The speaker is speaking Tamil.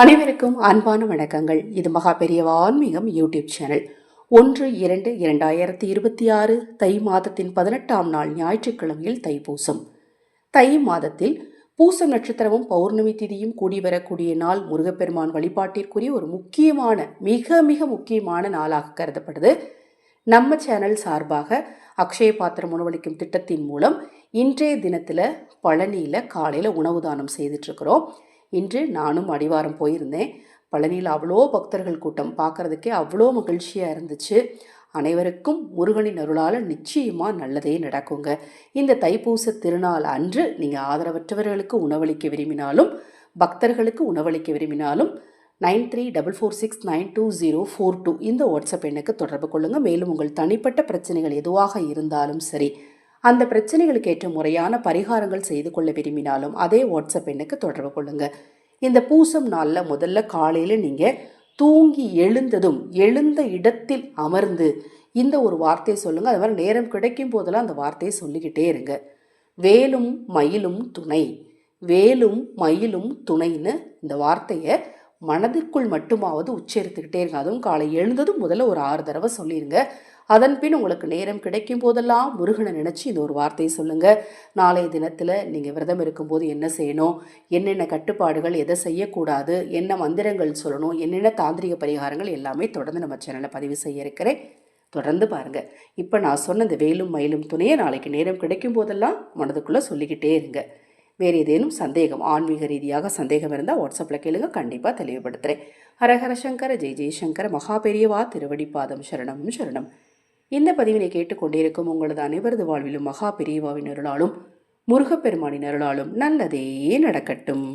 அனைவருக்கும் அன்பான வணக்கங்கள். இது மகா பெரியவா ஆன்மீகம் யூடியூப் சேனல். 1-2-2026 தை மாதத்தின் 18ஆம் நாள் ஞாயிற்றுக்கிழமையில் தைப்பூசம். தை மாதத்தில் பூசம் நட்சத்திரமும் பௌர்ணமி திதியும் கூடி வரக்கூடிய நாள் முருகப்பெருமான் வழிபாட்டிற்குரிய ஒரு முக்கியமான மிக மிக முக்கியமான நாளாக கருதப்படுது. நம்ம சேனல் சார்பாக அக்ஷய பாத்திரம் உணவளிக்கும் திட்டத்தின் மூலம் இன்றைய தினத்தில் பழனியில் காலையில் உணவு தானம் செய்துட்ருக்குறோம். இன்று நானும் அடிவாரம் போயிருந்தேன். பழனியில் அவ்வளோ பக்தர்கள் கூட்டம் பார்க்குறதுக்கே அவ்வளோ மகிழ்ச்சியாக இருந்துச்சு. அனைவருக்கும் முருகனின் அருளால் நிச்சயமாக நல்லதே நடக்குங்க. இந்த தைப்பூச திருநாள் அன்று நீங்கள் ஆதரவற்றவர்களுக்கு உணவளிக்க விரும்பினாலும் பக்தர்களுக்கு உணவளிக்க விரும்பினாலும் 9344692042 இந்த வாட்ஸ்அப் எண்ணுக்கு தொடர்பு கொள்ளுங்கள். மேலும் உங்கள் தனிப்பட்ட பிரச்சனைகள் எதுவாக இருந்தாலும் சரி, அந்த பிரச்சனைகளுக்கு ஏற்ற முறையான பரிகாரங்கள் செய்து கொள்ள விரும்பினாலும் அதே வாட்ஸ்அப் எண்ணுக்கு தொடர்பு கொள்ளுங்க. இந்த பூசம் நாளில் முதல்ல காலையில் நீங்கள் தூங்கி எழுந்த இடத்தில் அமர்ந்து இந்த ஒரு வார்த்தையை சொல்லுங்கள். அது மாதிரி நேரம் கிடைக்கும் போதெல்லாம் அந்த வார்த்தையை சொல்லிக்கிட்டே இருங்க. வேலும் மயிலும் துணை, வேலும் மயிலும் துணைன்னு இந்த வார்த்தையை மனதிற்குள் மட்டுமாவது உச்சரித்துக்கிட்டே இருங்க. அதுவும் காலை எழுந்ததும் முதல்ல ஒரு 6 தடவை சொல்லிடுங்க. அதன் பின் உங்களுக்கு நேரம் கிடைக்கும் போதெல்லாம் முருகனை நினச்சி இந்த ஒரு வார்த்தையை சொல்லுங்கள். நாளைய தினத்தில் நீங்கள் விரதம் இருக்கும்போது என்ன செய்யணும், என்னென்ன கட்டுப்பாடுகள், எதை செய்யக்கூடாது, என்ன மந்திரங்கள் சொல்லணும், என்னென்ன தாந்திரிக பரிகாரங்கள் எல்லாமே தொடர்ந்து நம்ம சேனலில் பதிவு செய்ய இருக்கிறேன். தொடர்ந்து பாருங்கள். இப்போ நான் சொன்ன இந்த வேலும் மயிலும் துணையை நாளைக்கு நேரம் கிடைக்கும் போதெல்லாம் மனதுக்குள்ளே சொல்லிக்கிட்டே இருங்க. வேறு ஏதேனும் சந்தேகம், ஆன்மீக ரீதியாக சந்தேகம் இருந்தால் வாட்ஸ்அப்பில் கேளுங்க, கண்டிப்பாக தெளிவுபடுத்துகிறேன். ஹரஹர சங்கர ஜெய் ஜெய்சங்கர மகா பெரியவா திருவடிப்பாதம் சரணம் சரணம். இந்த பதிவினை கேட்டுக்கொண்டிருக்கும் உங்களது அனைவரது வாழ்விலும் மகா பெரியவாவின் அருளாலும் முருகப்பெருமானின் அருளாலும் நல்லதே நடக்கட்டும்.